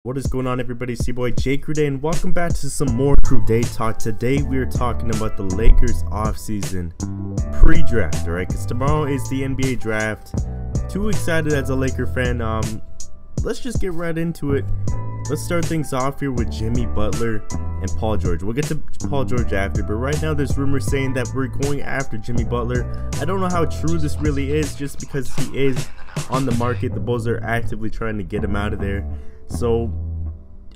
What is going on, everybody? It's your boy CrewDay, and welcome back to some more CrewDay Talk. Today we are talking about the Lakers offseason pre-draft, alright? Because tomorrow is the NBA draft. Too excited as a Laker fan. Let's just get right into it. Let's start things off here with Jimmy Butler and Paul George. We'll get to Paul George after, but right now there's rumors saying that we're going after Jimmy Butler. I don't know how true this really is, just because he is on the market. The Bulls are actively trying to get him out of there. So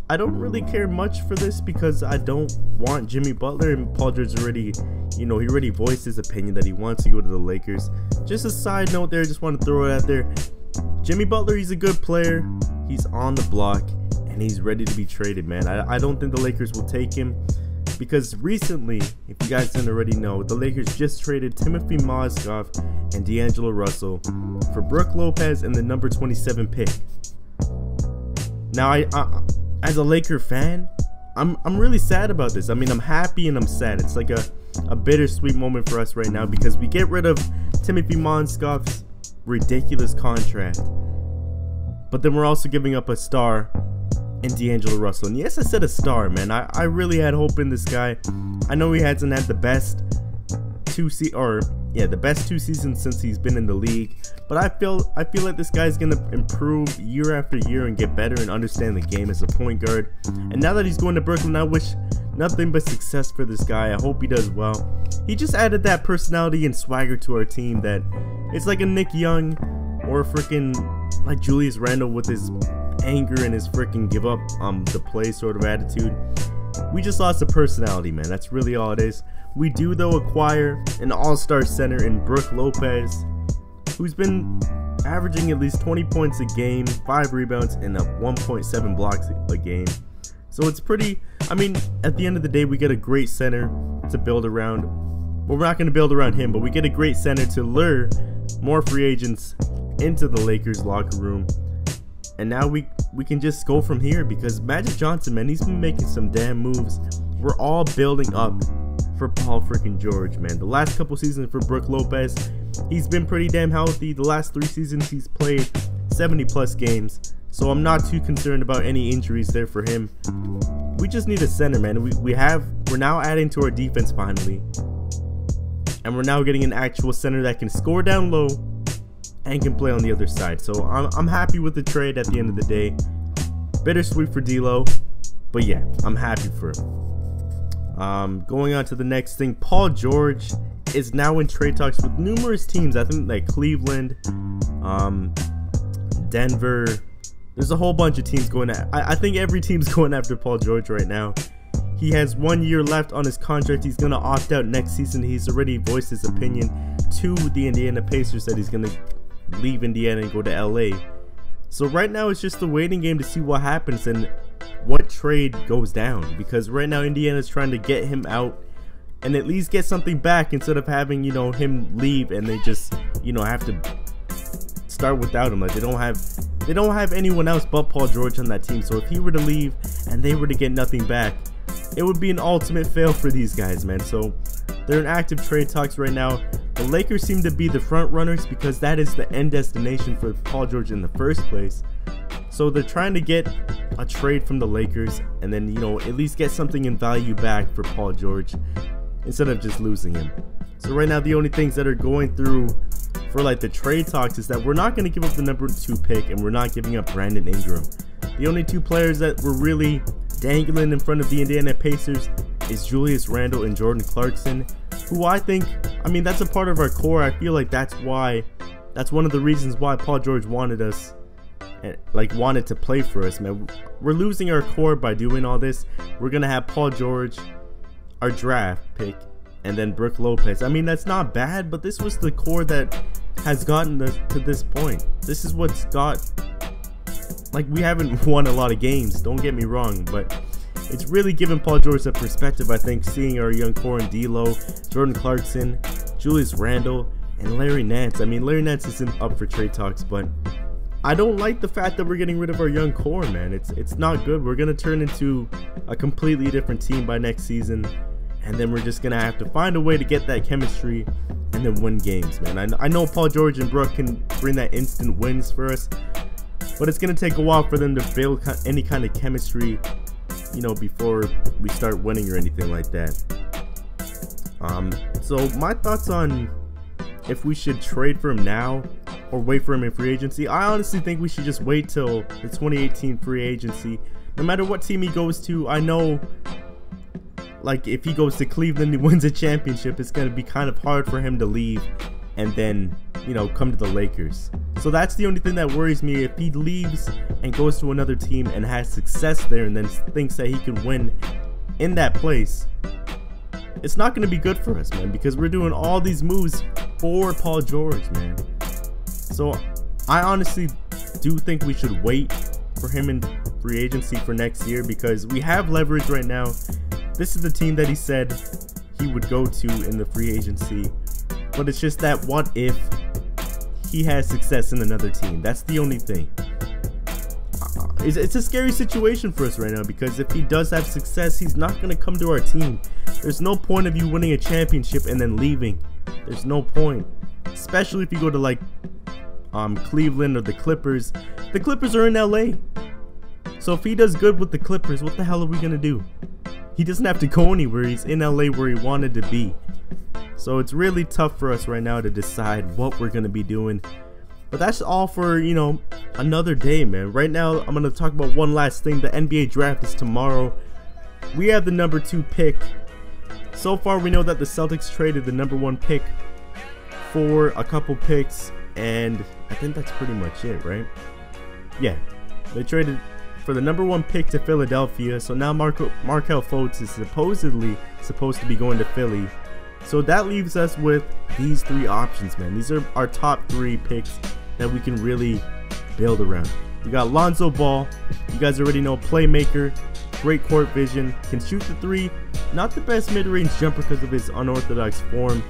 I don't really care much for this because I don't want Jimmy Butler, and Paul George already, he already voiced his opinion that he wants to go to the Lakers. Just a side note there, just want to throw it out there. Jimmy Butler, he's a good player. He's on the block and he's ready to be traded, man. I don't think the Lakers will take him because recently, if you guys didn't already know, the Lakers just traded Timofey, Mozgov, and D'Angelo Russell for Brook, Lopez, and the number 27 pick. Now, I as a Laker fan, I'm really sad about this. I mean, I'm happy and I'm sad. It's like a bittersweet moment for us right now because we get rid of Timofey Mozgov's ridiculous contract, but then we're also giving up a star in D'Angelo Russell. And yes, I said a star, man. I really had hope in this guy. I know he hasn't had the best two seasons since he's been in the league, but I feel like this guy's gonna improve year after year and get better and understand the game as a point guard. And now that he's going to Brooklyn, I wish nothing but success for this guy. I hope he does well. He just added that personality and swagger to our team that it's like a Nick Young or freaking like Julius Randle with his anger and his freaking give up the play sort of attitude. We just lost a personality, man. That's really all it is. We do, though, acquire an all-star center in Brook Lopez, who's been averaging at least 20 points a game, 5 rebounds, and 1.7 blocks a game. So it's pretty, I mean, at the end of the day, we get a great center to build around. Well, we're not going to build around him, but we get a great center to lure more free agents into the Lakers locker room. And now we can just go from here because Magic Johnson, man, he's been making some damn moves. We're all building up for Paul freaking George, man. The last couple seasons for Brook Lopez, he's been pretty damn healthy. The last 3 seasons he's played 70 plus games, so I'm not too concerned about any injuries there for him. We just need a center, man. We're now adding to our defense finally, and we're now getting an actual center that can score down low and can play on the other side. So I'm happy with the trade at the end of the day. Bittersweet for D'Lo, but yeah, I'm happy for him. Going on to the next thing, Paul George is now in trade talks with numerous teams. I think like Cleveland, Denver. There's a whole bunch of teams going at. I think every team's going after Paul George right now. He has 1 year left on his contract. He's gonna opt out next season. He's already voiced his opinion to the Indiana Pacers that he's gonna leave Indiana and go to LA. So right now it's just a waiting game to see what happens and what trade goes down, because right now Indiana's trying to get him out and at least get something back instead of having, him leave and they just, have to start without him. Like they don't have anyone else but Paul George on that team. So if he were to leave and they were to get nothing back, it would be an ultimate fail for these guys, man. So they're in active trade talks right now. The Lakers seem to be the front runners because that is the end destination for Paul George in the first place. So they're trying to get a trade from the Lakers and then, at least get something in value back for Paul George instead of just losing him. So right now the only things that are going through for like the trade talks is that we're not going to give up the number 2 pick and we're not giving up Brandon Ingram. The only 2 players that were really dangling in front of the Indiana Pacers is Julius Randle and Jordan Clarkson, who I think, that's a part of our core. I feel like that's one of the reasons why Paul George wanted us, wanted to play for us, man. We're losing our core by doing all this. We're gonna have Paul George, our draft pick, and then Brook Lopez. That's not bad, but this was the core that has gotten us to this point. This is what's got, we haven't won a lot of games, don't get me wrong, but it's really given Paul George a perspective, I think, seeing our young core in D'Lo, Jordan Clarkson, Julius Randle, and Larry Nance. Larry Nance isn't up for trade talks, but I don't like the fact that we're getting rid of our young core, man. It's not good. We're going to turn into a completely different team by next season, and then we're just going to have to find a way to get that chemistry and then win games, man. I know Paul George and Brook can bring that instant wins for us, but it's going to take a while for them to build any kind of chemistry, you know, before we start winning or anything like that. So my thoughts on if we should trade for him now or wait for him in free agency. I honestly think we should just wait till the 2018 free agency. No matter what team he goes to, I know, like, if he goes to Cleveland and wins a championship, it's going to be kind of hard for him to leave and then, you know, come to the Lakers. So that's the only thing that worries me. If he leaves and goes to another team and has success there and then thinks that he can win in that place, it's not going to be good for us, man, because we're doing all these moves for Paul George, man. So I honestly do think we should wait for him in free agency for next year, because we have leverage right now. This is the team that he said he would go to in the free agency, but it's just that what if he has success in another team? That's the only thing. It's a scary situation for us right now, because if he does have success, he's not going to come to our team. There's no point of you winning a championship and then leaving. There's no point, especially if you go to like Cleveland or the Clippers. The Clippers are in LA, so if he does good with the Clippers, what the hell are we gonna do? He doesn't have to go anywhere. He's in LA where he wanted to be. So it's really tough for us right now to decide what we're gonna be doing. But that's all for, you know, another day, man. Right now, I'm gonna talk about one last thing. The NBA draft is tomorrow. We have the number 2 pick. So far, we know that the Celtics traded the number 1 pick for a couple picks, and I think that's pretty much it, right? Yeah, they traded for the number 1 pick to Philadelphia. So now Markelle Fultz is supposedly supposed to be going to Philly. So that leaves us with these 3 options, man. These are our top 3 picks that we can really build around. We got Lonzo Ball. You guys already know, playmaker, great court vision, can shoot the 3. Not the best mid-range jumper because of his unorthodox form,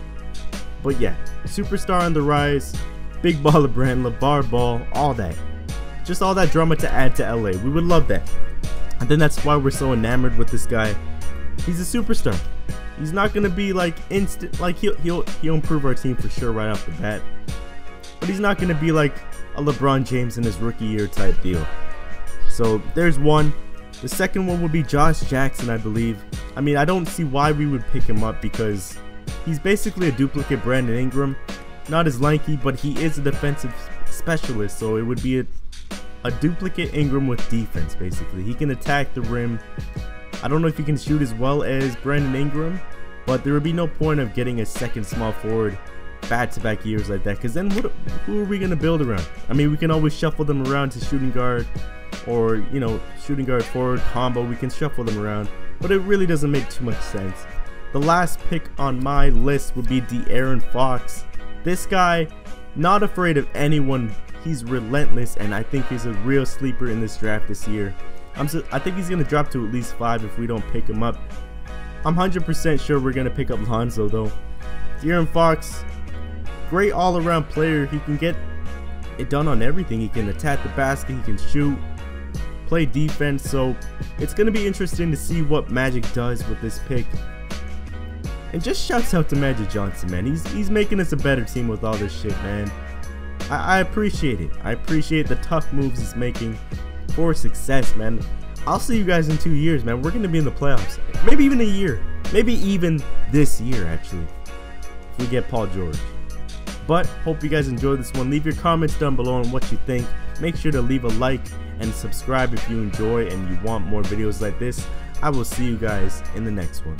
but yeah, superstar on the rise, big baller brand, LeVar Ball, all that. Just all that drama to add to LA. We would love that. And then that's why we're so enamored with this guy. He's a superstar. He's not gonna be like instant, like he'll improve our team for sure right off the bat. But he's not gonna be like a LeBron James in his rookie year type deal. So there's one. The second one would be Josh Jackson, I believe. I mean, I don't see why we would pick him up, because he's basically a duplicate Brandon Ingram. Not as lanky, but he is a defensive specialist, so it would be a duplicate Ingram with defense, basically. He can attack the rim. I don't know if he can shoot as well as Brandon Ingram, but there would be no point of getting a second small forward back-to-back years like that, because then who are we going to build around? I mean, we can always shuffle them around to shooting guard, or, you know, shooting guard forward combo. We can shuffle them around, but it really doesn't make too much sense. The last pick on my list would be De'Aaron Fox. This guy, not afraid of anyone. He's relentless, and I think he's a real sleeper in this draft this year. I think he's going to drop to at least 5 if we don't pick him up. I'm 100% sure we're going to pick up Lonzo, though. De'Aaron Fox, great all-around player. He can get it done on everything. He can attack the basket, he can shoot, play defense. So it's going to be interesting to see what Magic does with this pick. And just shouts out to Magic Johnson, man. He's making us a better team with all this shit, man. I appreciate it. I appreciate the tough moves he's making for success, man. I'll see you guys in 2 years, man. We're going to be in the playoffs. Maybe even a year. Maybe even this year, actually, if we get Paul George. But hope you guys enjoyed this one. Leave your comments down below on what you think. Make sure to leave a like and subscribe if you enjoy and you want more videos like this. I will see you guys in the next one.